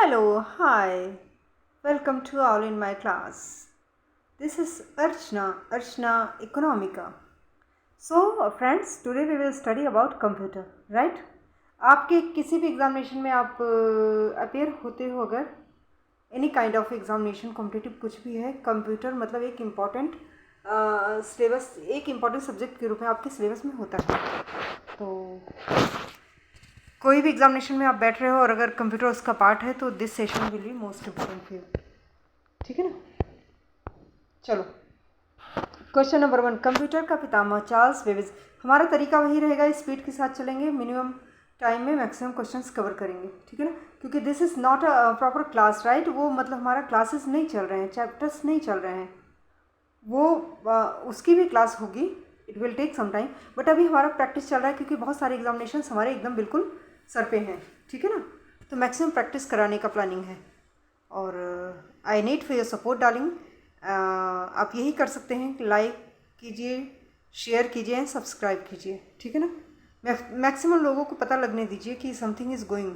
Hello, hi, welcome to all in my class. This is Archana Economica. So, friends, today we will study about computer, right? आपके किसी भी examination में आप appear होते हो अगर any kind of examination competitive कुछ भी है, कंप्यूटर मतलब एक इम्पॉर्टेंट सिलेबस एक इम्पॉर्टेंट सब्जेक्ट के रूप में आपके सिलेबस में होता है। तो कोई भी एग्जामिनेशन में आप बैठ रहे हो और अगर कंप्यूटर उसका पार्ट है तो this session will be most important for you. ठीक है ना। चलो, क्वेश्चन नंबर 1, कंप्यूटर का पितामह चार्ल्स बेबेज। हमारा तरीका वही रहेगा, स्पीड के साथ चलेंगे, मिनिमम टाइम में मैक्सिमम क्वेश्चंस कवर करेंगे। ठीक है ना, क्योंकि this is not a proper class, right. वो मतलब हमारा क्लासेस नहीं चल रहे हैं, चैप्टर्स नहीं चल रहे हैं, वो उसकी भी क्लास होगी, it will take some time, but अभी हमारा प्रैक्टिस चल रहा है क्योंकि बहुत सारे एग्जामिनेशन हमारे एकदम बिल्कुल सर पे हैं। ठीक है ना, तो मैक्सिमम प्रैक्टिस कराने का प्लानिंग है और I need for your support darling. आप यही कर सकते हैं, लाइक कीजिए, शेयर कीजिए, सब्सक्राइब कीजिए। ठीक है ना, मैक्सिमम लोगों को पता लगने दीजिए कि समथिंग इज़ गोइंग,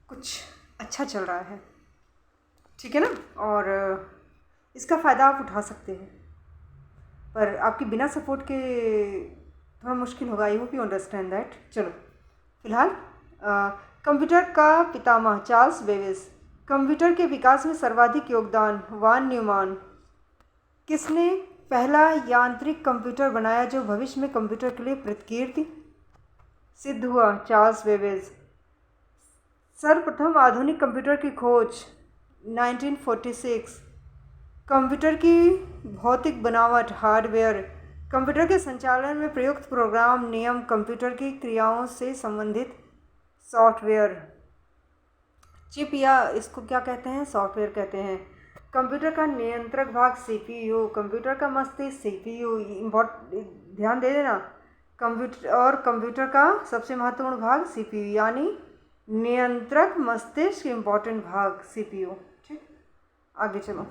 कुछ अच्छा चल रहा है। ठीक है ना, और इसका फ़ायदा आप उठा सकते हैं, पर आपके बिना सपोर्ट के थोड़ा मुश्किल होगा। I hope you understand that. चलो, फिलहाल कंप्यूटर का पितामह चार्ल्स बेबेज। कंप्यूटर के विकास में सर्वाधिक योगदान वान न्यूमान। किसने पहला यांत्रिक कंप्यूटर बनाया जो भविष्य में कंप्यूटर के लिए प्रतिकीर्ति सिद्ध हुआ? Charles Babbage. सर्वप्रथम आधुनिक कंप्यूटर की खोज 1946। कंप्यूटर की भौतिक बनावट हार्डवेयर। कंप्यूटर के संचालन में प्रयुक्त प्रोग्राम नियम कंप्यूटर की क्रियाओं से संबंधित सॉफ्टवेयर। चिप या इसको क्या कहते हैं, सॉफ्टवेयर कहते हैं। कंप्यूटर का नियंत्रक भाग सीपीयू। कंप्यूटर का मस्तिष्क सीपीयू, ध्यान दे देना। कंप्यूटर का सबसे महत्वपूर्ण भाग सीपीयू, यानी नियंत्रक मस्तिष्क इम्पोर्टेंट भाग सीपीयू। ठीक, आगे चलो।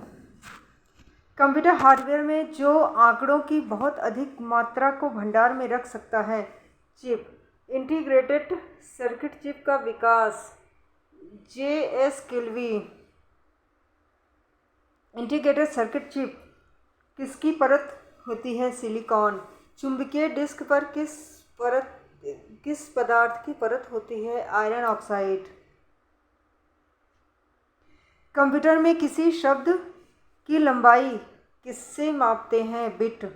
कंप्यूटर हार्डवेयर में जो आंकड़ों की बहुत अधिक मात्रा को भंडार में रख सकता है, चिप। इंटीग्रेटेड सर्किट चिप का विकास J S. Kilby. Integrated circuit chip किसकी परत होती है? सिलिकॉन। चुंबकीय डिस्क पर किस पदार्थ की परत होती है? Iron oxide. कंप्यूटर में किसी शब्द की लंबाई किससे मापते हैं? बिट।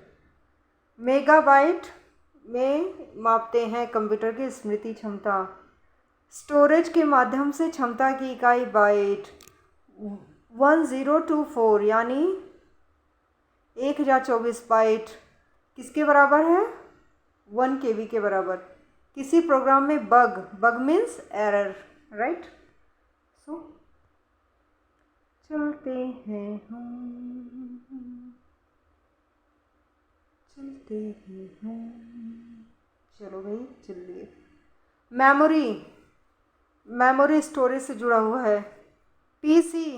मेगाबाइट में मापते हैं कंप्यूटर की स्मृति क्षमता। स्टोरेज के माध्यम से क्षमता की इकाई बाइट। 1024 यानी 1024 बाइट किसके बराबर है? 1 KB के बराबर। किसी प्रोग्राम में बग मीन्स एरर, राइट। सो चलते हैं हम, चलो भाई चलिए। मेमोरी स्टोरेज से जुड़ा हुआ है। पीसी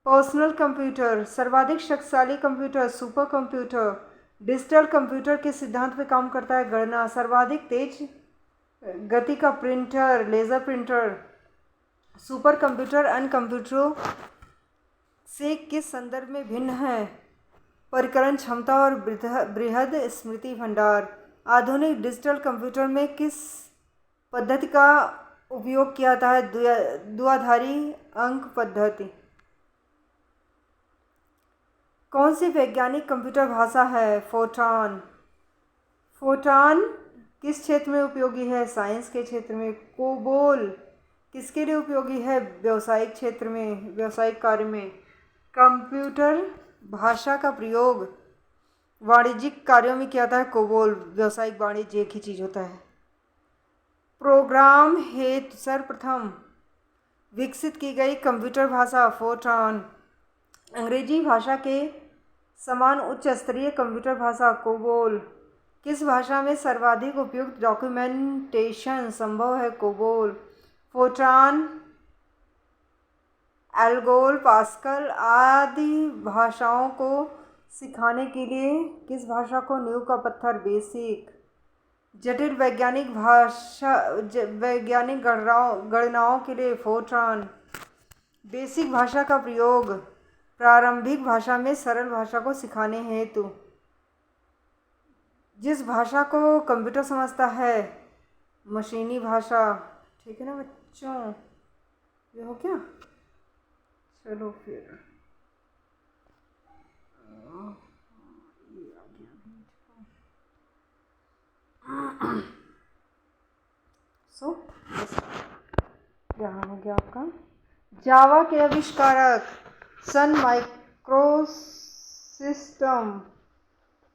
पर्सनल कंप्यूटर, सर्वाधिक शक्तिशाली computer super computer. Digital computer के सिद्धांत पे काम करता है गणना। सर्वाधिक तेज गति का printer laser printer. Super computer अन्य कंप्यूटरों से किस संदर्भ में भिन्न है? परिकलन क्षमता और बृहद स्मृति भंडार। आधुनिक डिजिटल कंप्यूटर में किस पद्धति का उपयोग किया जाता है? द्विआधारी अंक पद्धति। कौन सी वैज्ञानिक कंप्यूटर भाषा है? फोर्ट्रान। फोर्ट्रान किस क्षेत्र में उपयोगी है? साइंस के क्षेत्र में। कोबोल किसके लिए उपयोगी है? व्यावसायिक क्षेत्र में, व्यावसायिक कार्य में। कंप्यूटर भाषा का प्रयोग वाणिज्यिक कार्यों में किया जाता है। कोबोल। व्यावसायिक वाणिज्य एक ही चीज़ होता है। प्रोग्राम हेतु सर्वप्रथम विकसित की गई कंप्यूटर भाषा फोर्ट्रान। अंग्रेजी भाषा के समान उच्च स्तरीय कंप्यूटर भाषा कोबोल। किस भाषा में सर्वाधिक उपयुक्त डॉक्यूमेंटेशन संभव है? कोबोल। फोर्ट्रान, एल्गोल, पास्कल आदि भाषाओं को सिखाने के लिए किस भाषा को नींव का पत्थर? बेसिक। जटिल वैज्ञानिक गणनाओं के लिए फोरट्रान। बेसिक भाषा का प्रयोग प्रारंभिक भाषा में सरल भाषा को सिखाने हेतु। जिस भाषा को कंप्यूटर समझता है, मशीनी भाषा। ठीक है ना बच्चों, ये हो क्या? चलो फिर सो यहाँ हो गया आपका। जावा के आविष्कारक सन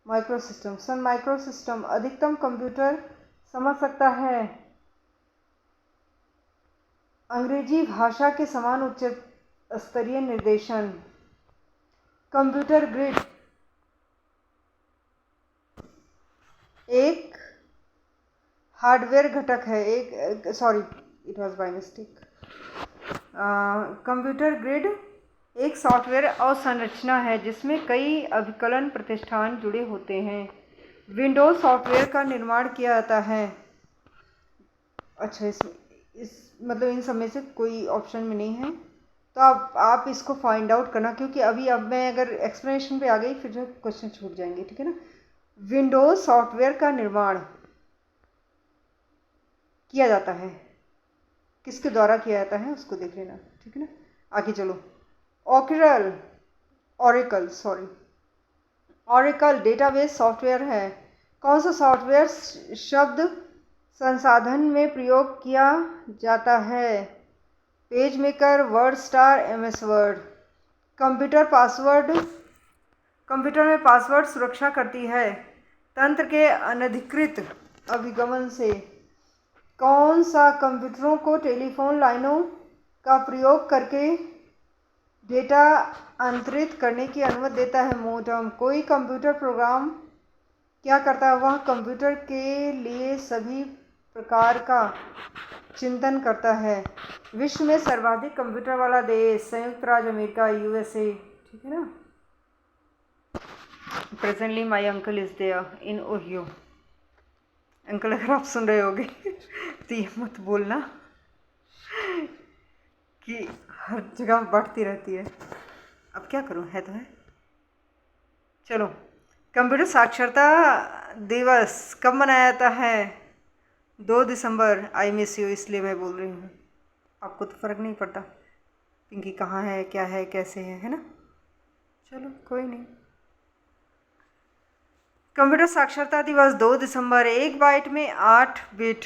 माइक्रोसिस्टम अधिकतम कंप्यूटर समझ सकता है। अंग्रेजी भाषा के समान उच्च स्तरीय निर्देशन। कंप्यूटर ग्रिड एक हार्डवेयर घटक है। It was by mistake. Computer grid एक सॉफ्टवेयर अवसंरचना है जिसमें कई अभिकलन प्रतिष्ठान जुड़े होते हैं। विंडोज सॉफ्टवेयर का निर्माण किया जाता है। अच्छा, मतलब इन सब में से कोई ऑप्शन में नहीं है, तो आप इसको फाइंड आउट करना, क्योंकि अब मैं अगर एक्सप्लेनेशन पे आ गई फिर जो क्वेश्चन छूट जाएंगे। ठीक है ना। विंडोज सॉफ्टवेयर का निर्माण किया जाता है, किसके द्वारा किया जाता है उसको देख लेना। ठीक है ना। आगे चलो। ऑरेकल डेटाबेस सॉफ्टवेयर है। कौन सा सॉफ्टवेयर शब्द संसाधन में प्रयोग किया जाता है? Page maker, word star, MS word. Computer में पासवर्ड सुरक्षा करती है। तंत्र के अनधिकृत अभिगमन से। कौन सा कंप्यूटरों को टेलीफोन लाइनों का प्रयोग करके डेटा अंतरित करने की अनुमति देता है? मोडेम। कोई कंप्यूटर प्रोग्राम क्या करता है? वह कंप्यूटर के लिए सभी प्रकार का चिंतन करता है। विश्व में सर्वाधिक कंप्यूटर वाला देश संयुक्त राज्य अमेरिका, यूएसए। ठीक है ना। Presently my uncle is there in Ohio. Uncle अगर आप सुन रहे होगे तो ये मत बोलना कि हर जगह बढ़ती रहती है। अब क्या करूं, है तो है। चलो, कंप्यूटर साक्षरता दिवस कब मनाया जाता है? 2 दिसंबर। आई मिस यू इसलिए मैं बोल रही हूँ, आपको तो फ़र्क नहीं पड़ता पिंकी कहाँ है, क्या है, कैसे है ना। चलो कोई नहीं। कंप्यूटर साक्षरता दिवस 2 दिसंबर। 1 बाइट में 8 बिट।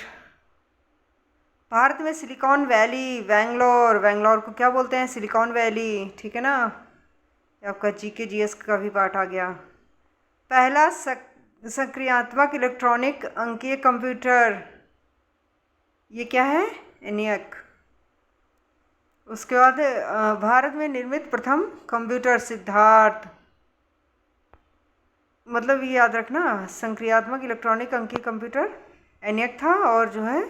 भारत में सिलिकॉन वैली, बेंगलोर को क्या बोलते हैं? Silicon valley. ठीक है ना। आपका जीके जीएस का भी पार्ट आ गया। पहला सक्रियात्मक इलेक्ट्रॉनिक अंकीय कंप्यूटर, ये क्या है? एनियक। उसके बाद भारत में निर्मित प्रथम कंप्यूटर सिद्धार्थ। मतलब ये याद रखना, संक्रियात्मक इलेक्ट्रॉनिक अंकीय कंप्यूटर एनियक था, और जो है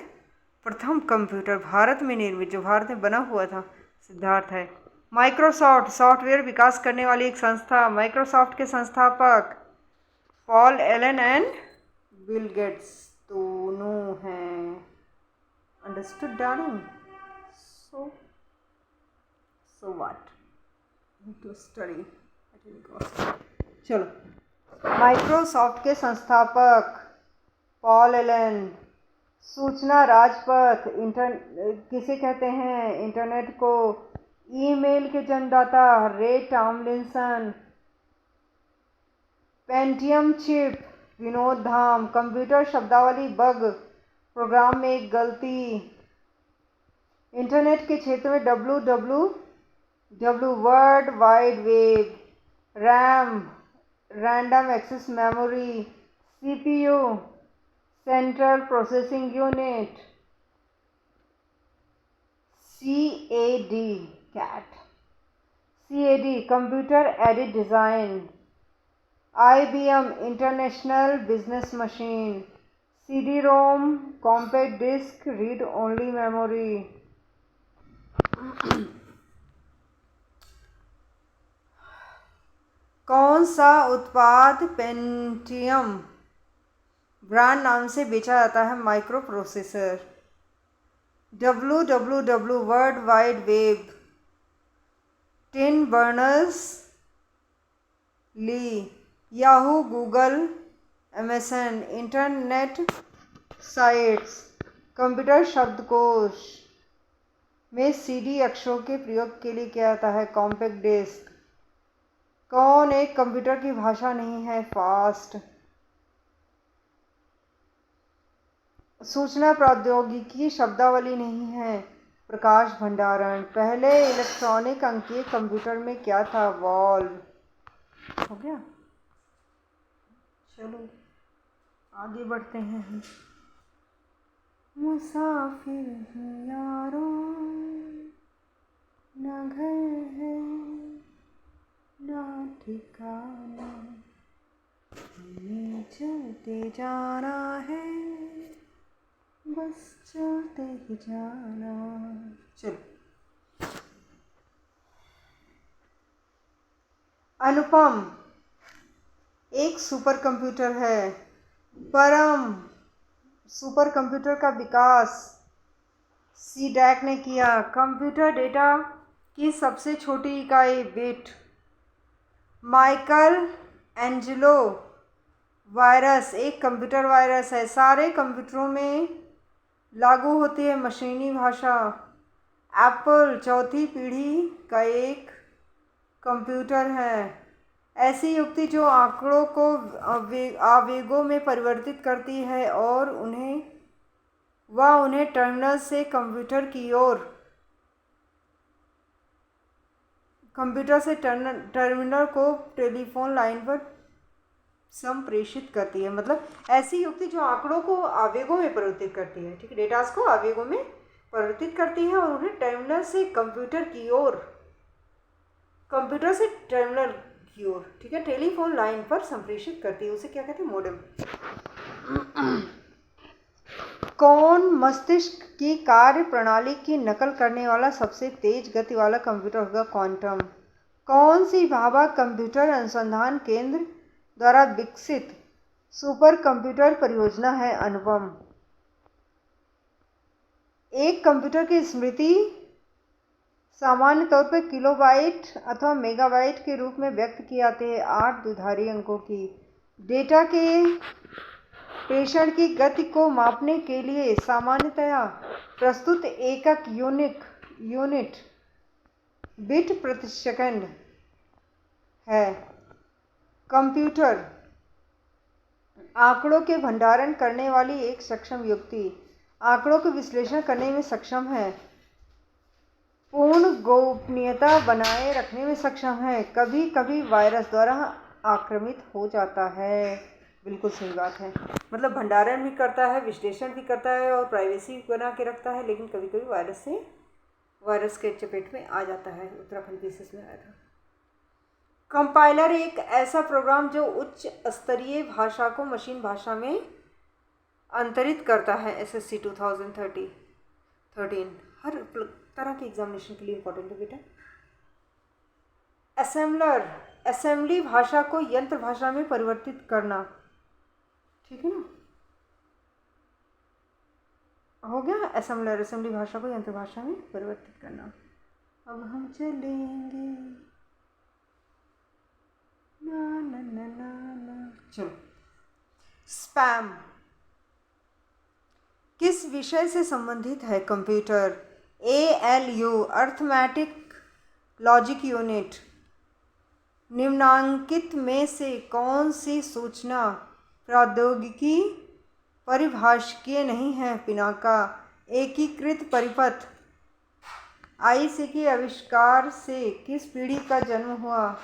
प्रथम कंप्यूटर भारत में निर्मित, जो भारत में बना हुआ था, सिद्धार्थ है। माइक्रोसॉफ्ट सॉफ्टवेयर विकास करने वाली एक संस्था। माइक्रोसॉफ्ट के संस्थापक Paul Allen and Bill Gates दोनों हैं। Understood darling? So what to study. चलो, माइक्रोसॉफ्ट के संस्थापक पॉल एलन। सूचना राजपथ किसे कहते हैं? इंटरनेट को। ईमेल के जन्मदाता Ray Tomlinson. Pentium chip Vinod Dham. Computer शब्दावली बग, प्रोग्राम में एक गलती। इंटरनेट के क्षेत्र में www world wide web. RAM random access memory. CPU central processing unit. CAD computer aided design. IBM international business machine. CD-ROM compact disc read only memory. कौन सा उत्पाद पेंटियम ब्रांड नाम से बेचा जाता है microprocessor. www world wide web, Tim Berners Lee, Yahoo, Google, MSN, internet sites. Computer शब्दकोश में सीडी अक्षरों के प्रयोग के लिए किया जाता है कॉम्पैक्ट डिस्क। कौन एक कंप्यूटर की भाषा नहीं है? फास्ट। सूचना प्रौद्योगिकी शब्दावली नहीं है प्रकाश भंडारण। पहले इलेक्ट्रॉनिक अंकीय कंप्यूटर में क्या था? वॉल्व। हो गया। चलो आगे बढ़ते हैं हम। मुसाफिर हूँ यारों, न घर है ना ठिकाना, हमें चलते जाना है, बस चलते ही जाना। चलो। अनुपम एक सुपर कंप्यूटर है। परम सुपर कंप्यूटर का विकास सीडैक ने किया। कंप्यूटर डेटा की सबसे छोटी इकाई बिट। माइकल एंजेलो वायरस एक कंप्यूटर वायरस है। सारे कंप्यूटरों में लागू होती है मशीनी भाषा। एप्पल चौथी पीढ़ी का एक कंप्यूटर है। ऐसी युक्ति जो आंकड़ों को आवेगों में परिवर्तित करती है और उन्हें टर्मिनल से कंप्यूटर से टर्मिनल को टेलीफोन लाइन पर संप्रेषित करती है। मतलब ऐसी युक्ति जो आंकड़ों को आवेगों में परिवर्तित करती है, ठीक है, डेटास को आवेगों में परिवर्तित करती है और उन्हें टर्मिनल से कंप्यूटर से टर्मिनल की ओर, ठीक है, टेलीफोन लाइन पर संप्रेषित करती है। उसे क्या कहते हैं? मॉडेम। कौन मस्तिष्क की कार्य प्रणाली की नकल करने वाला सबसे तेज गति वाला कंप्यूटर होगा? क्वांटम। कौन सी भाभा कंप्यूटर अनुसंधान केंद्र द्वारा विकसित सुपर कंप्यूटर परियोजना है? अनुपम। एक कंप्यूटर की स्मृति सामान्य तौर पर किलोबाइट अथवा मेगाबाइट के रूप में व्यक्त की जाती है 8 द्विधारी अंकों की। डेटा के प्रेषण की गति को मापने के लिए सामान्यतया प्रस्तुत एकक यूनिट बिट प्रति सेकंड है। कंप्यूटर आंकड़ों के भंडारण करने वाली एक सक्षम युक्ति। आंकड़ों के विश्लेषण करने में सक्षम है। पूर्ण गोपनीयता बनाए रखने में सक्षम है। कभी कभी वायरस द्वारा आक्रामित हो जाता है। बिल्कुल सही बात है। मतलब भंडारण भी करता है, विश्लेषण भी करता है और प्राइवेसी बना के रखता है, लेकिन कभी कभी वायरस के चपेट में आ जाता है। उत्तराखंड केसेस में आया था। कंपाइलर एक ऐसा प्रोग्राम जो उच्च स्तरीय भाषा को मशीन भाषा में अंतरित करता है। SSC 2013 हर तरह के एग्जामिनेशन के लिए इंपॉर्टेंट है बेटा। असेंबली भाषा को यंत्र भाषा में परिवर्तित करना, ठीक है ना, हो गया। असेंबली भाषा को यंत्र भाषा में परिवर्तित करना। अब हम चलेंगे ना ना ना ना ना। चलो। स्पैम किस विषय से संबंधित है? Computer. ALU arithmetic logic unit. निम्नांकित में से कौन सी सूचना प्रौद्योगिकी परिभाषिकीय नहीं है? पिनाका। एकीकृत परिपथ IC के आविष्कार से किस पीढ़ी का जन्म हुआ?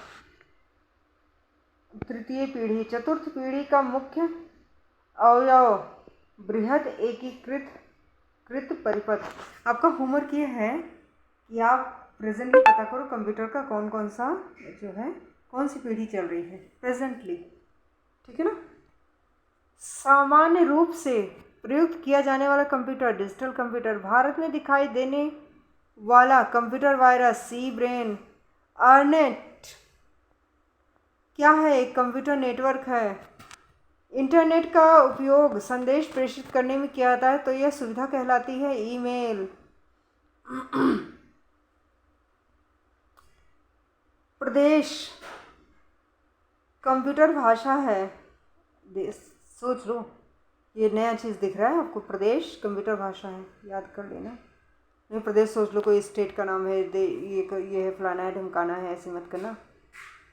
तृतीय पीढ़ी। चतुर्थ पीढ़ी का मुख्य अवयव बृहद एकीकृत परिपथ। आपका होमवर्क ये है कि आप प्रेजेंटली पता करो कंप्यूटर का कौन सी पीढ़ी चल रही है प्रेजेंटली, ठीक है ना। सामान्य रूप से प्रयुक्त किया जाने वाला कंप्यूटर डिजिटल कंप्यूटर। भारत में दिखाई देने वाला computer virus C brain. ERNET क्या है? एक कंप्यूटर नेटवर्क है। इंटरनेट का उपयोग संदेश प्रेषित करने में किया जाता है तो यह सुविधा कहलाती है ईमेल। प्रदेश कंप्यूटर भाषा है। सोच लो, ये नया चीज़ दिख रहा है आपको। प्रदेश कंप्यूटर भाषा है, याद कर लेना। नहीं, प्रदेश सोच लो कोई स्टेट का नाम है, ये है, फलाना है, ढमकाना है, ऐसे मत करना।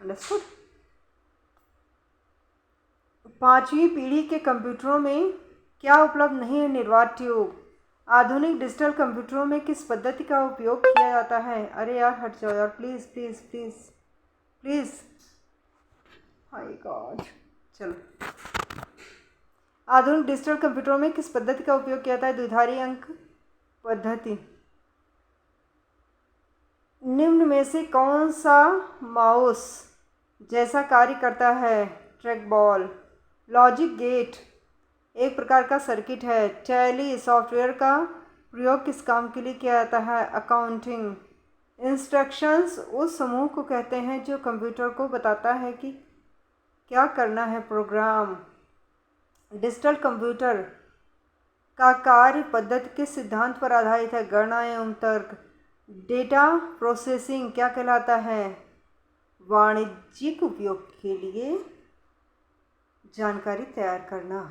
अंडरस्टूड। 5वीं पीढ़ी के कंप्यूटरों में क्या उपलब्ध नहीं है? निर्वात ट्यूब। आधुनिक डिजिटल कंप्यूटरों में किस पद्धति का उपयोग किया जाता है? अरे यार हट जाओ यार, please please please please. Hi God. चलो, आधुनिक डिजिटल कंप्यूटरों में किस पद्धति का उपयोग किया जाता है? द्विधारी अंक पद्धति। निम्न में से कौन सा माउस जैसा कार्य करता है? Track ball. लॉजिक गेट एक प्रकार का सर्किट है। टैली सॉफ्टवेयर का प्रयोग किस काम के लिए किया जाता है? अकाउंटिंग। इंस्ट्रक्शंस उस समूह को कहते हैं जो कंप्यूटर को बताता है कि क्या करना है। प्रोग्राम। डिजिटल कंप्यूटर का कार्य पद्धति किस सिद्धांत पर आधारित है? गणना एवं तर्क। डेटा प्रोसेसिंग क्या कहलाता है? वाणिज्यिक उपयोग के लिए जानकारी तैयार करना।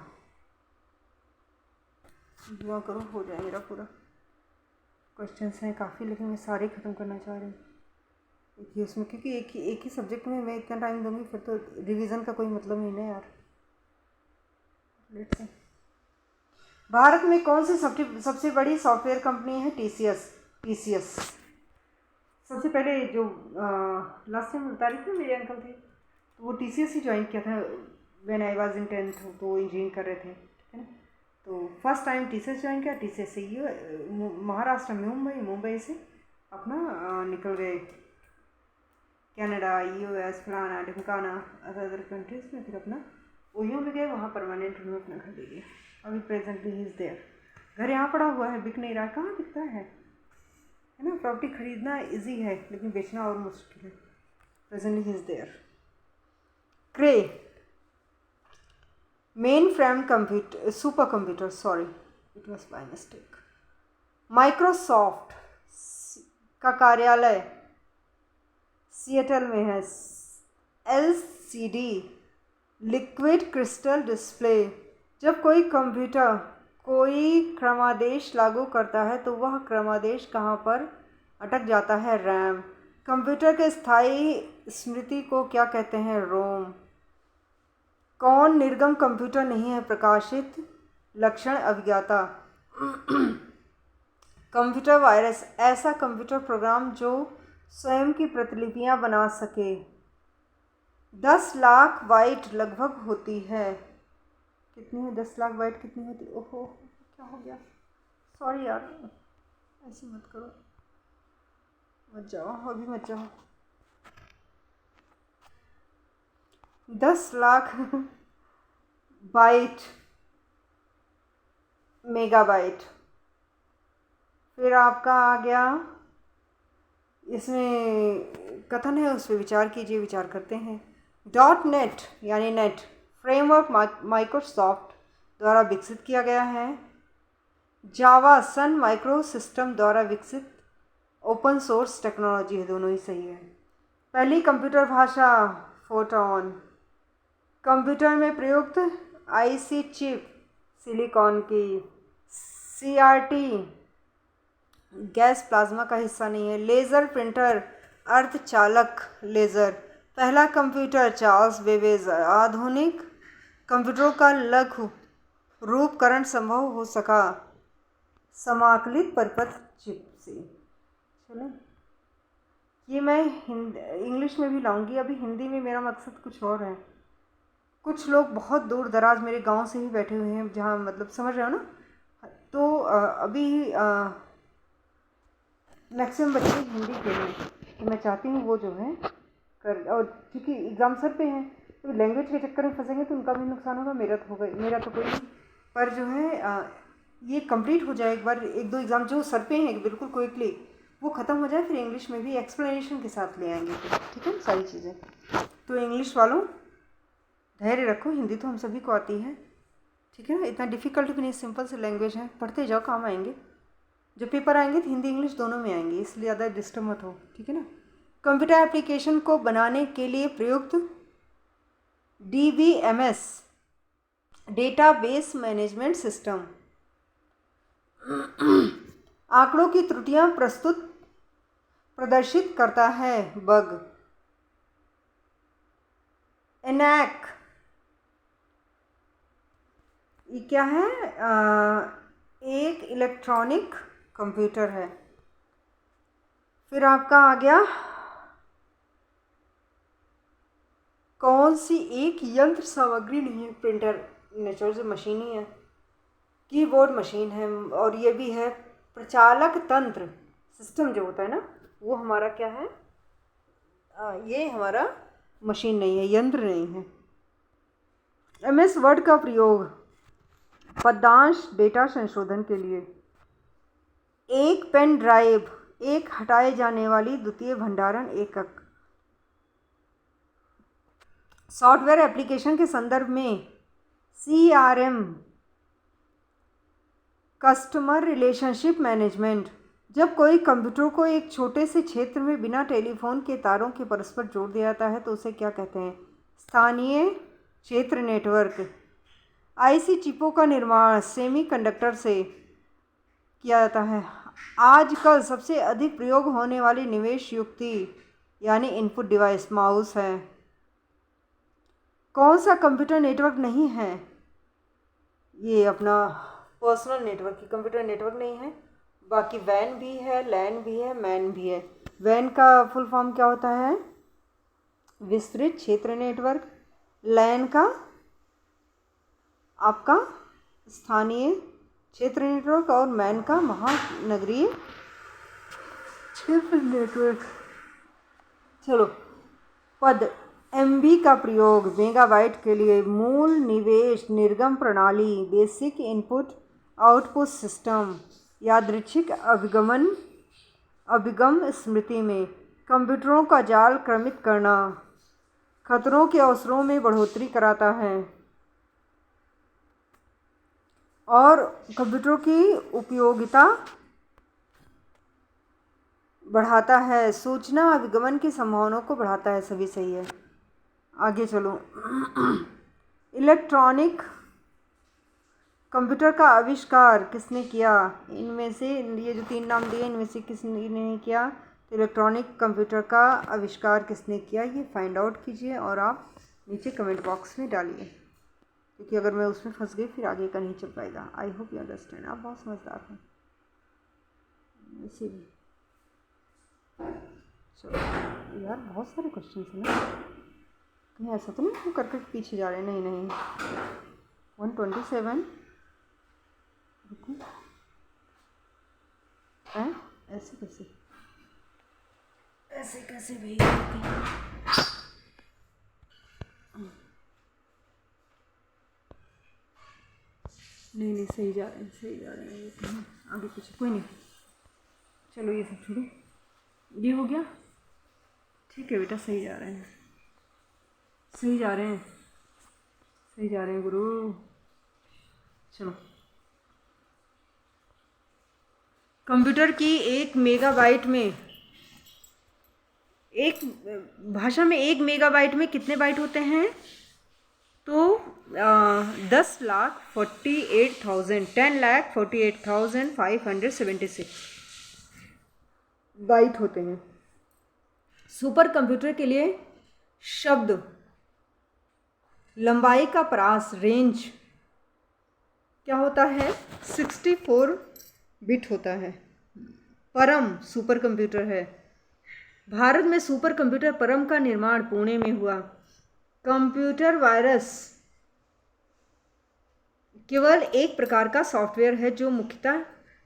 दुआ करो हो जाए मेरा पूरा। क्वेश्चंस हैं काफ़ी, लेकिन मैं सारे ख़त्म करना चाह रही हूँ एक ही उसमें, क्योंकि एक ही सब्जेक्ट में मैं इतना टाइम दूंगी फिर तो रिवीजन का कोई मतलब नहीं है यार। Let's see. भारत में कौन सी सबसे बड़ी सॉफ्टवेयर कंपनी है? टीसीएस। सबसे पहले जो लास्ट टाइम बता रही थी मेरे अंकल थे, तो वो टीसीएस ही ज्वाइन किया था when I was in 10th। तो वो इंजीनियरिंग कर रहे थे, ठीक है ना। तो फर्स्ट टाइम टीसीएस ज्वाइन किया। टीसीएस से ये महाराष्ट्र में मुंबई से अपना निकल गए कनाडा, यूएस, फलाना ढमकाना, अदर कंट्रीज़ में। फिर अपना ओहियो में गए, वहाँ परमानेंट उन्होंने अपना घर ले लिया। अभी प्रेजेंटली ही इज़ देयर। घर यहाँ पड़ा हुआ है, बिक नहीं रहा। कहाँ बिकता है ना। प्रॉपर्टी खरीदना इजी है लेकिन बेचना और मुश्किल है। Presently he is there. Cray mainframe computer, supercomputer, sorry it was by mistake. Microsoft का कार्यालय सिएटल में है। LCD liquid crystal display. जब कोई कंप्यूटर कोई क्रमादेश लागू करता है तो वह क्रमादेश कहाँ पर अटक जाता है? रैम। कंप्यूटर के स्थायी स्मृति को क्या कहते हैं? रोम। कौन निर्गम कंप्यूटर नहीं है? प्रकाशित लक्षण अभिज्ञाता। कंप्यूटर वायरस ऐसा कंप्यूटर प्रोग्राम जो स्वयं की प्रतिलिपियां बना सके। 10 लाख बाइट लगभग होती है। कितनी है 10 लाख बाइट? कितनी होती? ओहो क्या हो गया, सॉरी यार, ऐसे मत करो, मत जाओ, अभी मत जाओ। 10 लाख बाइट मेगाबाइट। फिर आपका आ गया, इसमें कथन है उस पर विचार कीजिए, विचार करते हैं। .NET यानी नेट फ्रेमवर्क माइक्रोसॉफ्ट द्वारा विकसित किया गया है। जावा सन माइक्रो सिस्टम द्वारा विकसित ओपन सोर्स टेक्नोलॉजी है। दोनों ही सही है। पहली कंप्यूटर भाषा फोटॉन। कंप्यूटर में प्रयुक्त आईसी चिप सिलिकॉन की। CRT गैस प्लाज्मा का हिस्सा नहीं है। लेज़र प्रिंटर अर्धचालक लेज़र। पहला कंप्यूटर चार्ल्स बेबेज। आधुनिक कंप्यूटरों का लघु रूपकरण संभव हो सका समाकलित परिपथ चिप से। चलो ये मैं इंग्लिश में भी लाऊंगी। अभी हिंदी में मेरा मकसद कुछ और है। कुछ लोग बहुत दूर दराज मेरे गांव से ही बैठे हुए हैं, जहाँ मतलब समझ रहे हो ना। तो अभी मैक्सिमम बच्चे हिंदी के हैं, तो मैं चाहती हूँ वो जो है कर, और क्योंकि एग्ज़ाम सर पे हैं तो लैंग्वेज के चक्कर में फंसेंगे तो उनका भी नुकसान होगा, मेरा तो होगा, मेरा तो कोई नहीं। पर जो है ये कंप्लीट हो जाए एक बार, 1-2 एग्ज़ाम जो सर पे हैं बिल्कुल क्विकली वो ख़त्म हो जाए, फिर इंग्लिश में भी एक्सप्लेनेशन के साथ ले आएंगे, ठीक है सारी चीज़ें। तो इंग्लिश वालों धैर्य रखो, हिंदी तो हम सभी को आती है, ठीक है ना, इतना डिफ़िकल्ट भी नहीं, सिंपल सी लैंग्वेज है, पढ़ते जाओ, काम आएंगे। जब पेपर आएंगे तो हिंदी इंग्लिश दोनों में आएंगे, इसलिए ज़्यादा डिस्टर्ब मत हो, ठीक है ना। कंप्यूटर एप्लीकेशन को बनाने के लिए प्रयुक्त DBMS डेटाबेस मैनेजमेंट सिस्टम आंकड़ों की त्रुटियां प्रदर्शित करता है। बग ENAC ये क्या है? एक इलेक्ट्रॉनिक कंप्यूटर है। फिर आपका आ गया कौन सी एक यंत्र सामग्री नहीं है, प्रिंटर नेचुरल से मशीन ही है, कीबोर्ड मशीन है, और ये भी है प्रचालक तंत्र सिस्टम जो होता है ना, वो हमारा क्या है? ये हमारा मशीन नहीं है, यंत्र नहीं है। MS वर्ड का प्रयोग पद्यांश डेटा संशोधन के लिए। एक पेन ड्राइव एक हटाए जाने वाली द्वितीय भंडारण एकक। सॉफ्टवेयर एप्लीकेशन के संदर्भ में CRM कस्टमर रिलेशनशिप मैनेजमेंट। जब कोई कंप्यूटर को एक छोटे से क्षेत्र में बिना टेलीफोन के तारों के परस्पर जोड़ दिया जाता है तो उसे क्या कहते हैं? स्थानीय क्षेत्र नेटवर्क। IC चिपों का निर्माण सेमीकंडक्टर से किया जाता है। आजकल सबसे अधिक प्रयोग होने वाली निवेश युक्ति यानी इनपुट डिवाइस माउस है। कौन सा कंप्यूटर नेटवर्क नहीं है? ये अपना पर्सनल नेटवर्क, की कंप्यूटर नेटवर्क नहीं है। बाकी वैन भी है, लैन भी है, मैन भी है। वैन का फुल फॉर्म क्या होता है? विस्तृत क्षेत्र नेटवर्क। लैन का आपका स्थानीय क्षेत्र नेटवर्क, और मैन का महानगरीय क्षेत्र नेटवर्क। चलो, पद MB का प्रयोग मेगाबाइट के लिए। मूल निवेश निर्गम प्रणाली बेसिक इनपुट आउटपुट सिस्टम। यादृच्छिक अभिगम स्मृति में कंप्यूटरों का जाल क्रमित करना खतरों के अवसरों में बढ़ोतरी कराता है और कंप्यूटर की उपयोगिता बढ़ाता है। सूचना अभिगमन की संभावनाओं को बढ़ाता है। सभी सही है। आगे चलो। इलेक्ट्रॉनिक कंप्यूटर का आविष्कार किसने किया? इनमें से ये जो 3 नाम दिए इनमें से किसने किया? तो इलेक्ट्रॉनिक कंप्यूटर का आविष्कार किसने किया, ये फाइंड आउट कीजिए और आप नीचे कमेंट बॉक्स में डालिए, क्योंकि अगर मैं उसमें फंस गई फिर आगे का नहीं चल पाएगा। I hope you understand. आप बहुत समझदार हैं इसीलिए। चलो यार, बहुत सारे क्वेश्चन हैं ना, कहीं ऐसा तो नहीं करके पीछे जा रहे? नहीं 127 हैं? ऐसे कैसे भाई? नहीं सही जा रहे हैं। आगे पीछे कोई नहीं। चलो ये सब छोड़ो, ये हो गया। ठीक है बेटा, सही जा रहे हैं गुरु। चलो, कंप्यूटर की 1 मेगाबाइट में, एक भाषा में 1 मेगाबाइट में कितने बाइट होते हैं? तो 10,48,576 बाइट होते हैं। सुपर कंप्यूटर के लिए शब्द लंबाई का परास रेंज क्या होता है? 64 बिट होता है। परम सुपर कंप्यूटर है। भारत में सुपर कंप्यूटर परम का निर्माण पुणे में हुआ। कंप्यूटर वायरस केवल एक प्रकार का सॉफ्टवेयर है जो मुख्यतः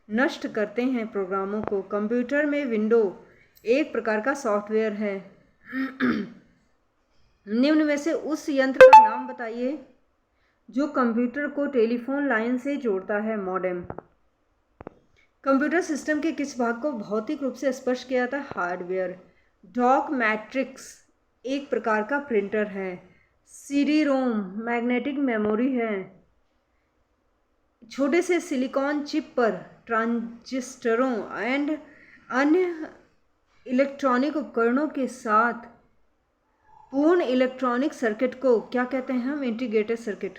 नष्ट करते हैं प्रोग्रामों को। कंप्यूटर में विंडो एक प्रकार का सॉफ्टवेयर है। निम्न में से उस यंत्र का नाम बताइए जो कंप्यूटर को टेलीफोन लाइन से जोड़ता है। मॉडेम। कंप्यूटर सिस्टम के किस भाग को भौतिक रूप से स्पर्श किया जाता है? हार्डवेयर। डॉक मैट्रिक्स एक प्रकार का प्रिंटर है। सीडी रोम मैग्नेटिक मेमोरी है। छोटे से सिलिकॉन चिप पर ट्रांजिस्टरों एंड अन्य इलेक्ट्रॉनिक उपकरणों के साथ पूर्ण इलेक्ट्रॉनिक सर्किट को क्या कहते हैं हम? Integrated circuit.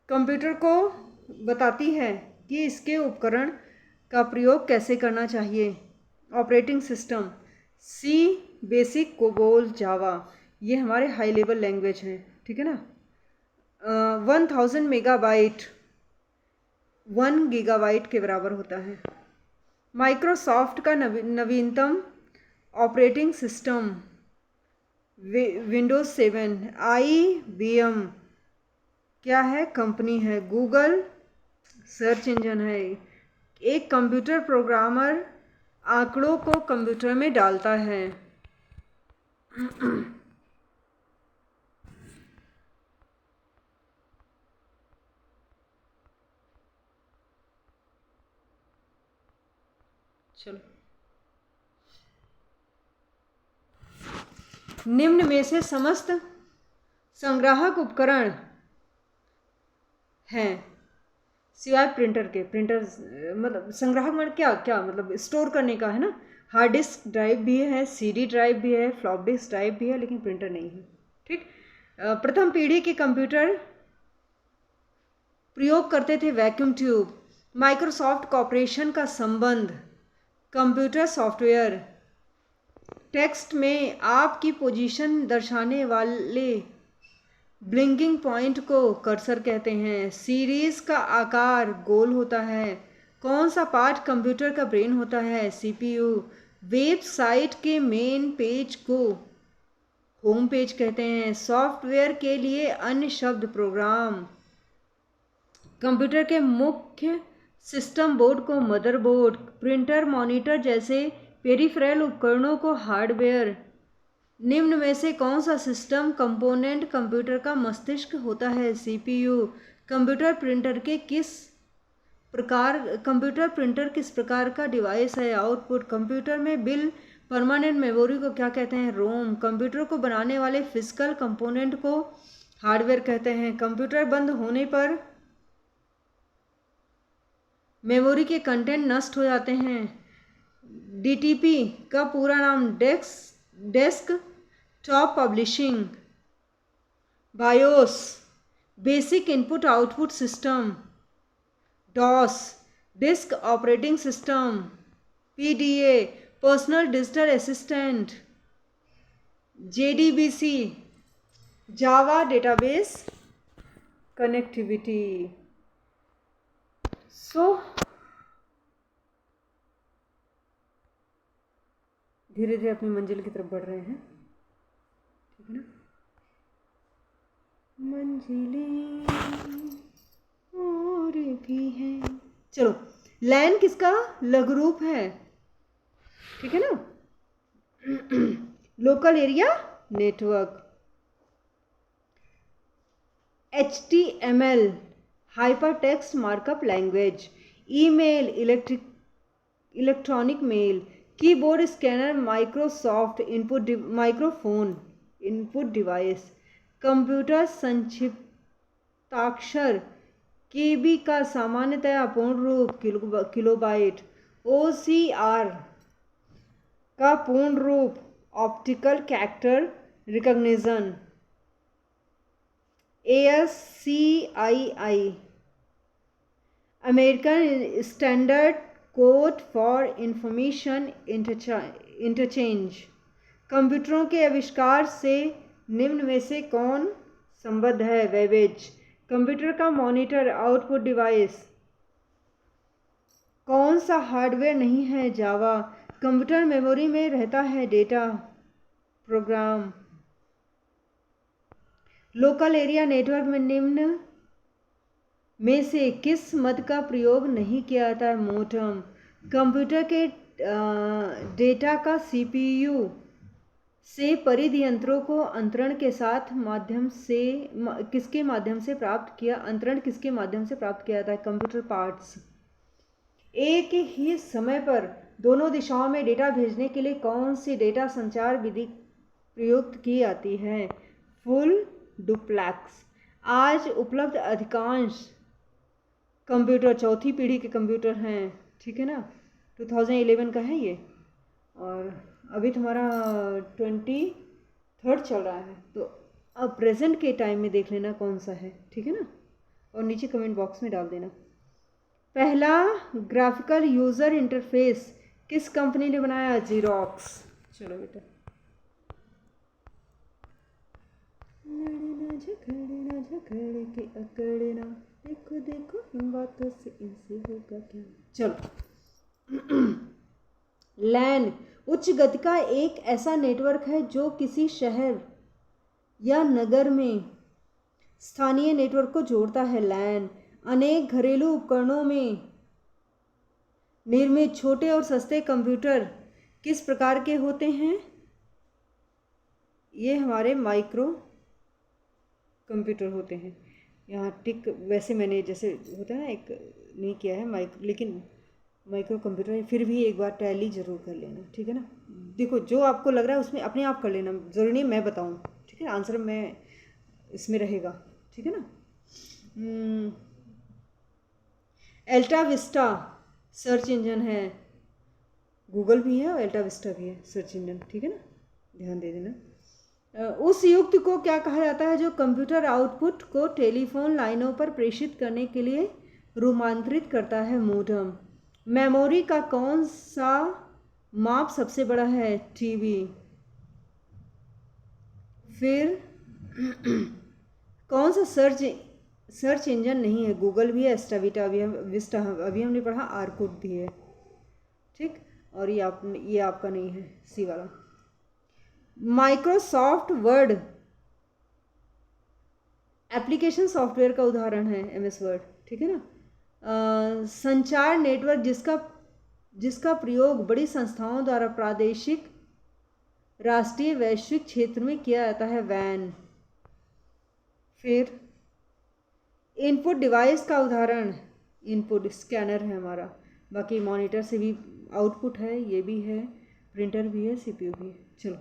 कंप्यूटर को बताती है कि इसके उपकरण का प्रयोग कैसे करना चाहिए। ऑपरेटिंग सिस्टम सी, बेसिक, कोबोल, जावा, ये हमारे हाई लेवल लैंग्वेज हैं, ठीक है ना। 1000 मेगाबाइट 1 गीगाबाइट के बराबर होता है। माइक्रोसॉफ्ट का नवीनतम ऑपरेटिंग सिस्टम विंडोज 7। IBM क्या है? कंपनी है। गूगल सर्च इंजन है। एक कंप्यूटर प्रोग्रामर आंकड़ों को कंप्यूटर में डालता है। चलो, निम्न में से समस्त संग्राहक उपकरण हैं सिवाय प्रिंटर के। प्रिंटर मतलब संग्राहक मतलब क्या क्या मतलब स्टोर करने का है ना। हार्ड डिस्क ड्राइव भी है, सीडी ड्राइव भी है, फ्लॉप डिस्क ड्राइव भी है, लेकिन प्रिंटर नहीं है, ठीक। प्रथम पीढ़ी के कंप्यूटर प्रयोग करते थे वैक्यूम ट्यूब। माइक्रोसॉफ्ट कॉर्पोरेशन का संबंध कंप्यूटर सॉफ्टवेयर। टेक्स्ट में आपकी पोजीशन दर्शाने वाले ब्लिंकिंग पॉइंट को कर्सर कहते हैं। सीरीज का आकार गोल होता है। कौन सा पार्ट कंप्यूटर का ब्रेन होता है? CPU। वेबसाइट के मेन पेज को होम पेज कहते हैं। सॉफ्टवेयर के लिए अन्य शब्द प्रोग्राम। कंप्यूटर के मुख्य सिस्टम बोर्ड को मदरबोर्ड। प्रिंटर, मॉनिटर जैसे पेरिफेरल उपकरणों को हार्डवेयर। निम्न में से कौन सा सिस्टम कंपोनेंट कंप्यूटर का मस्तिष्क होता है? CPU। कंप्यूटर प्रिंटर किस प्रकार का डिवाइस है? आउटपुट। कंप्यूटर में बिल परमानेंट मेमोरी को क्या कहते हैं? रोम। कंप्यूटर को बनाने वाले फिजिकल कंपोनेंट को हार्डवेयर कहते हैं। कंप्यूटर बंद होने पर मेमोरी के कंटेंट नष्ट हो जाते हैं। DTP का पूरा नाम desk top publishing. BIOS basic input output system. DOS disk operating system. PDA personal digital assistant. JDBC जावा डेटाबेस कनेक्टिविटी। धीरे धीरे अपनी मंजिल की तरफ बढ़ रहे हैं, ठीक है ना। मंजिलें और भी हैं। चलो, लैन किसका लघु रूप है? ठीक है ना। Local area network. HTML hyper text markup language. Email electronic mail. Keyboard scanner Microsoft microphone input device. Computer संक्षिप्ताक्षर KB का सामान्यतया पूर्ण रूप किलोबाइट। OCR का पूर्ण रूप optical character recognition. ASCII American standard code for information interchange. कंप्यूटरों के आविष्कार से निम्न में से कौन संबद्ध है? वेबेज। कंप्यूटर का मॉनिटर आउटपुट डिवाइस कौन सा हार्डवेयर नहीं है? जावा। कंप्यूटर मेमोरी में रहता है data programme. Local area network में निम्न में से किस मद का प्रयोग नहीं किया जाता है? मोटम। कंप्यूटर के डेटा का CPU से परिधि यंत्रों को अंतरण के साथ माध्यम से किसके माध्यम से प्राप्त किया? अंतरण किसके माध्यम से प्राप्त किया जाता है? Computer parts. एक ही समय पर दोनों दिशाओं में डेटा भेजने के लिए कौन सी डेटा संचार विधि प्रयुक्त की जाती है? Full duplex. आज उपलब्ध अधिकांश कंप्यूटर चौथी पीढ़ी के कंप्यूटर हैं, ठीक है ना। 2011 का है ये, और अभी तुम्हारा 23rd चल रहा है, तो अब प्रेजेंट के टाइम में देख लेना कौन सा है, ठीक है ना, और नीचे कमेंट बॉक्स में डाल देना। पहला ग्राफिकल यूज़र इंटरफेस किस कंपनी ने बनाया? ज़ेरॉक्स। चलो बेटा, लड़ना झगड़ना झगड़ के अकड़ना, देखो देखो इन बातों से इनसे होगा क्या। चलो लैन उच्च गति का एक ऐसा नेटवर्क है जो किसी शहर या नगर में स्थानीय नेटवर्क को जोड़ता है। लैन अनेक घरेलू उपकरणों में निर्मित छोटे और सस्ते कंप्यूटर किस प्रकार के होते हैं? ये हमारे माइक्रो कंप्यूटर होते हैं। यहाँ टिक वैसे मैंने जैसे होता है ना एक नहीं किया है लेकिन माइक्रो कंप्यूटर है, फिर भी एक बार टैली ज़रूर कर लेना, ठीक है ना। देखो जो आपको लग रहा है उसमें अपने आप कर लेना, ज़रूरी नहीं मैं बताऊँ, ठीक है। आंसर में इसमें रहेगा, ठीक है ना। अल्टा विस्टा सर्च इंजन है, गूगल भी है और अल्टा विस्टा भी है सर्च इंजन, ठीक है ना, ध्यान दे देना। उस युक्ति को क्या कहा जाता है जो कंप्यूटर आउटपुट को टेलीफोन लाइनों पर प्रेषित करने के लिए रूपांतरित करता है? मोडेम। मेमोरी का कौन सा माप सबसे बड़ा है? टीबी। फिर कौन सा सर्च इंजन नहीं है? गूगल भी है, एस्टाविटा भी है, विस्टा अभी हमने पढ़ा, आर्कुट भी है, ठीक। और ये आपका नहीं है, सी वाला। माइक्रोसॉफ्ट वर्ड एप्लीकेशन सॉफ्टवेयर का उदाहरण है MS वर्ड, ठीक है ना। संचार नेटवर्क जिसका प्रयोग बड़ी संस्थाओं द्वारा प्रादेशिक, राष्ट्रीय, वैश्विक क्षेत्र में किया जाता है? वैन। फिर इनपुट डिवाइस का उदाहरण, इनपुट स्कैनर है हमारा, बाकी मॉनिटर से भी आउटपुट है, ये भी है, प्रिंटर भी है, CPU भी है। चलो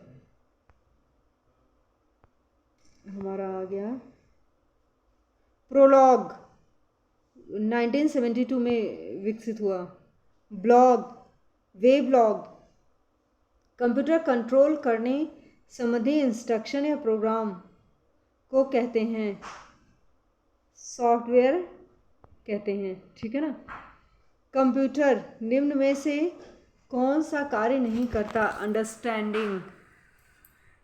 हमारा आ गया प्रोलॉग, 1972 में विकसित हुआ। ब्लॉग, वेब्लॉग कंप्यूटर कंट्रोल करने संबंधी इंस्ट्रक्शन या प्रोग्राम को कहते हैं, सॉफ्टवेयर कहते हैं, ठीक है ना। कंप्यूटर निम्न में से कौन सा कार्य नहीं करता? अंडरस्टैंडिंग।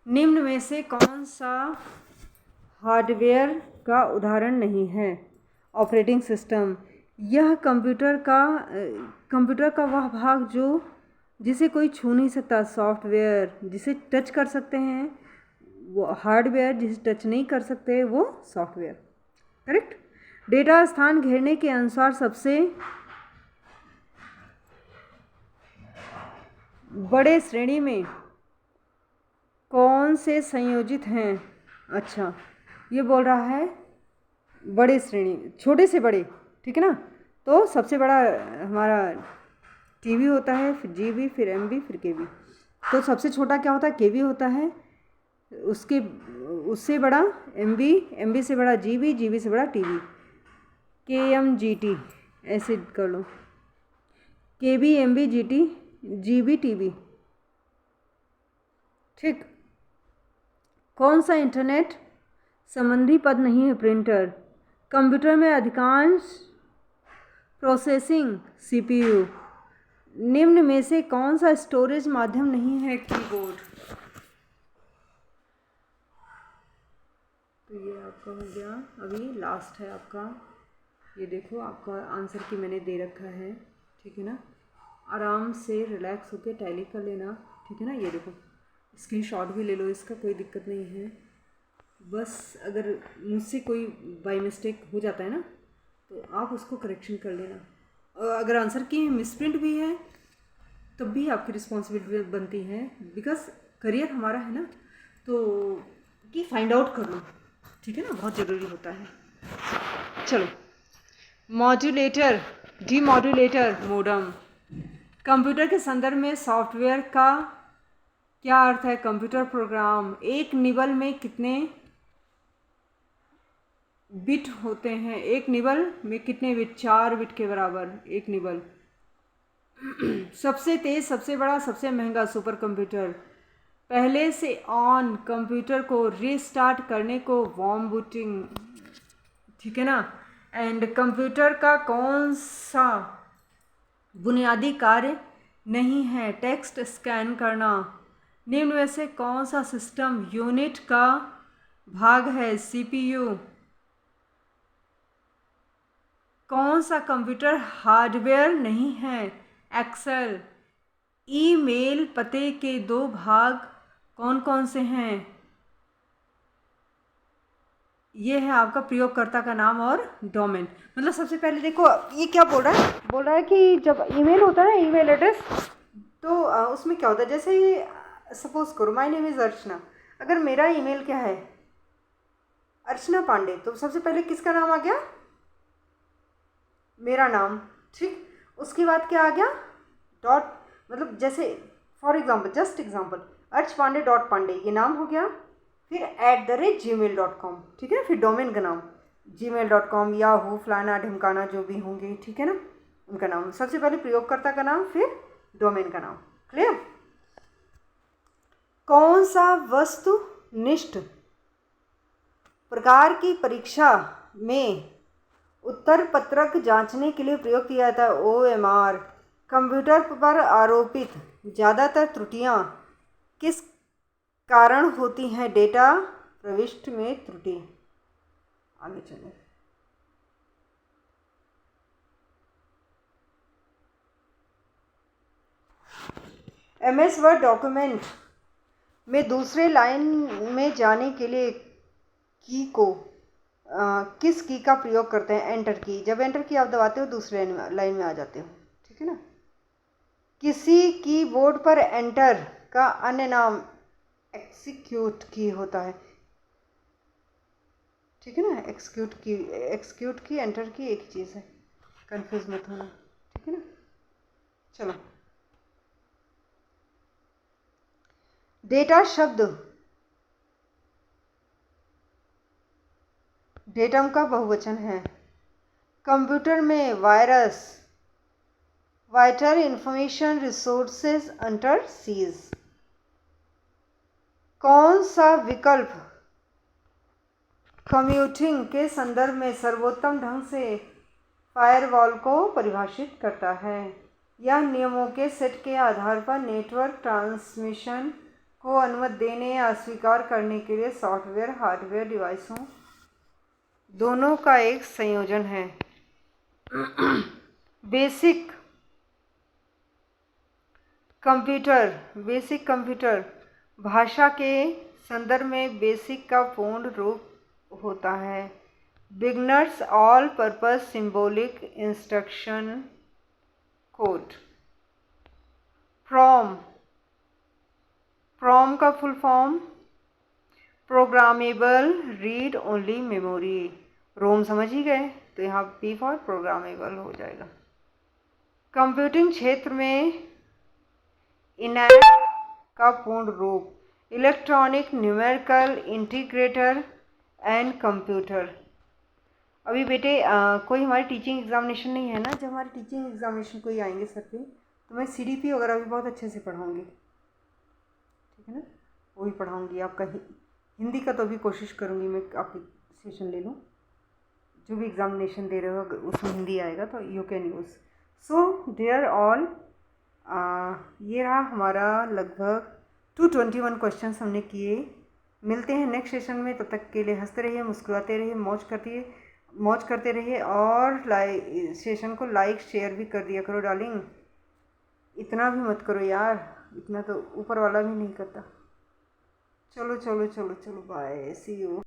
निम्न में से कौन सा हार्डवेयर का उदाहरण नहीं है? Operating system. यह कंप्यूटर का वह भाग जिसे कोई छू नहीं सकता, सॉफ्टवेयर। जिसे टच कर सकते हैं वो हार्डवेयर, जिसे टच नहीं कर सकते वो सॉफ्टवेयर, करेक्ट। डेटा स्थान घेरने के अनुसार सबसे बड़े श्रेणी में कौन से संयोजित हैं? अच्छा, ये बोल रहा है बड़े श्रेणी, छोटे से बड़े, ठीक है ना। तो सबसे बड़ा हमारा टीबी होता है, फिर जीबी, फिर एमबी, फिर केबी। तो सबसे छोटा क्या होता है? केबी होता है। उससे बड़ा एमबी, एमबी से बड़ा जीबी, जीबी से बड़ा टीबी, KMGT ऐसे कर लो, केबी, एमबी, जीटी, जीबी, टीबी, ठीक। कौन सा इंटरनेट संबंधी पद नहीं है? प्रिंटर। कंप्यूटर में अधिकांश प्रोसेसिंग CPU। निम्न में से कौन सा स्टोरेज माध्यम नहीं है? कीबोर्ड। तो ये आपका हो गया, अभी लास्ट है आपका, ये देखो आपका आंसर की मैंने दे रखा है, ठीक है ना। आराम से रिलैक्स होकर टैली कर लेना, ठीक है ना। ये देखो स्क्रीनशॉट भी ले लो, इसका कोई दिक्कत नहीं है। बस अगर मुझसे कोई बाय मिस्टेक हो जाता है ना तो आप उसको करेक्शन कर लेना, और अगर आंसर की मिसप्रिंट भी है तब भी आपकी रिस्पॉन्सिबिलिटी बनती है, बिकॉज करियर हमारा है ना, तो कि फाइंड आउट कर लो, ठीक है ना, बहुत ज़रूरी होता है। चलो, मॉड्यूलेटर, डीमॉड्यूलेटर, मोडम। कंप्यूटर के संदर्भ में सॉफ्टवेयर का क्या अर्थ है? Computer program. एक निबल में कितने बिट होते हैं। एक निबल में कितने बिट? 4 बिट के बराबर एक निबल। सबसे तेज, सबसे बड़ा, सबसे महंगा सुपर कंप्यूटर। पहले से ऑन कंप्यूटर को रीस्टार्ट करने को वार्म बूटिंग, ठीक है ना। एंड कंप्यूटर का कौन सा बुनियादी कार्य नहीं है? टेक्स्ट स्कैन करना। निम्न में से कौन सा सिस्टम यूनिट का भाग है? सीपीयू। कौन सा कंप्यूटर हार्डवेयर नहीं है? एक्सेल। ईमेल पते के 2 भाग कौन कौन से हैं? ये है आपका प्रयोगकर्ता का नाम और डोमेन। मतलब सबसे पहले देखो ये क्या बोल रहा है, बोल रहा है कि जब ईमेल होता है ना, ईमेल एड्रेस, तो उसमें क्या होता है, जैसे सपोज करो माय नेम इज़ अर्चना। अगर मेरा ईमेल क्या है? अर्चना पांडे, तो सबसे पहले किसका नाम आ गया? मेरा नाम, ठीक। उसके बाद क्या आ गया? डॉट, मतलब जैसे फॉर एग्जाम्पल, जस्ट एग्जाम्पल, अर्च पांडे डॉट पांडे, ये नाम हो गया। फिर @gmail.com, ठीक है। फिर डोमेन का नाम gmail.com, याहू, फलाना ढिमकाना, जो भी होंगे, ठीक है ना, उनका नाम। सबसे पहले प्रयोगकर्ता का नाम, फिर डोमेन का नाम। क्लियर? कौन सा वस्तुनिष्ठ प्रकार की परीक्षा में उत्तर पत्रक जांचने के लिए प्रयोग किया जाता है? OMR। कंप्यूटर पर आरोपित ज़्यादातर त्रुटियां किस कारण होती हैं? डेटा प्रविष्टि में त्रुटि। आगे चलो। MS वर्ड डॉक्यूमेंट में दूसरे लाइन में जाने के लिए की को किस की का प्रयोग करते हैं? एंटर की। जब एंटर की आप दबाते हो दूसरे लाइन में आ जाते हो, ठीक है ना। किसी कीबोर्ड पर एंटर का अन्य नाम एक्सिक्यूट की होता है, ठीक है ना। एक्सिक्यूट की, एंटर की एक चीज़ है, कंफ्यूज मत होना, ठीक है ना। चलो, डेटा शब्द डेटम का बहुवचन है। कंप्यूटर में virus vital information resources under seize. कौन सा विकल्प कंप्यूटिंग के संदर्भ में सर्वोत्तम ढंग से फायरवॉल को परिभाषित करता है? यह नियमों के सेट के आधार पर नेटवर्क ट्रांसमिशन को अनुमति देने या अस्वीकार करने के लिए सॉफ्टवेयर हार्डवेयर डिवाइसों दोनों का एक संयोजन है। बेसिक कंप्यूटर भाषा के संदर्भ में बेसिक का पूर्ण रूप होता है beginners all purpose symbolic instruction code. PROM का full form programmable read only memory. ROM समझ ही गए, तो यहाँ P फॉर प्रोग्रामेबल हो जाएगा। कंप्यूटिंग क्षेत्र में इनैक का पूर्ण रूप electronic numerical integrator and computer. अभी बेटे कोई हमारी टीचिंग एग्जामिनेशन नहीं है ना, जब हमारी टीचिंग एग्जामिनेशन कोई आएंगे सर पे, तो मैं CDP वगैरह भी बहुत अच्छे से पढ़ाऊँगी, ठीक है ना। वो भी पढ़ाऊँगी आपका हिंदी का, तो अभी कोशिश करूँगी मैं आपकी सेशन ले लूँ। जो भी एग्जामिनेशन दे रहे हो अगर उसमें हिंदी आएगा तो you can use. So there all, ये रहा हमारा लगभग 221 क्वेश्चंस हमने किए। मिलते हैं नेक्स्ट सेशन में, तब तक के लिए हंसते रहिए, मुस्कुराते रहिए, मौज करते रहिए, और सेशन को लाइक शेयर भी कर दिया करो डार्लिंग। इतना भी मत करो यार, इतना तो ऊपर वाला भी नहीं करता। चलो चलो चलो चलो, बाय, सी यू।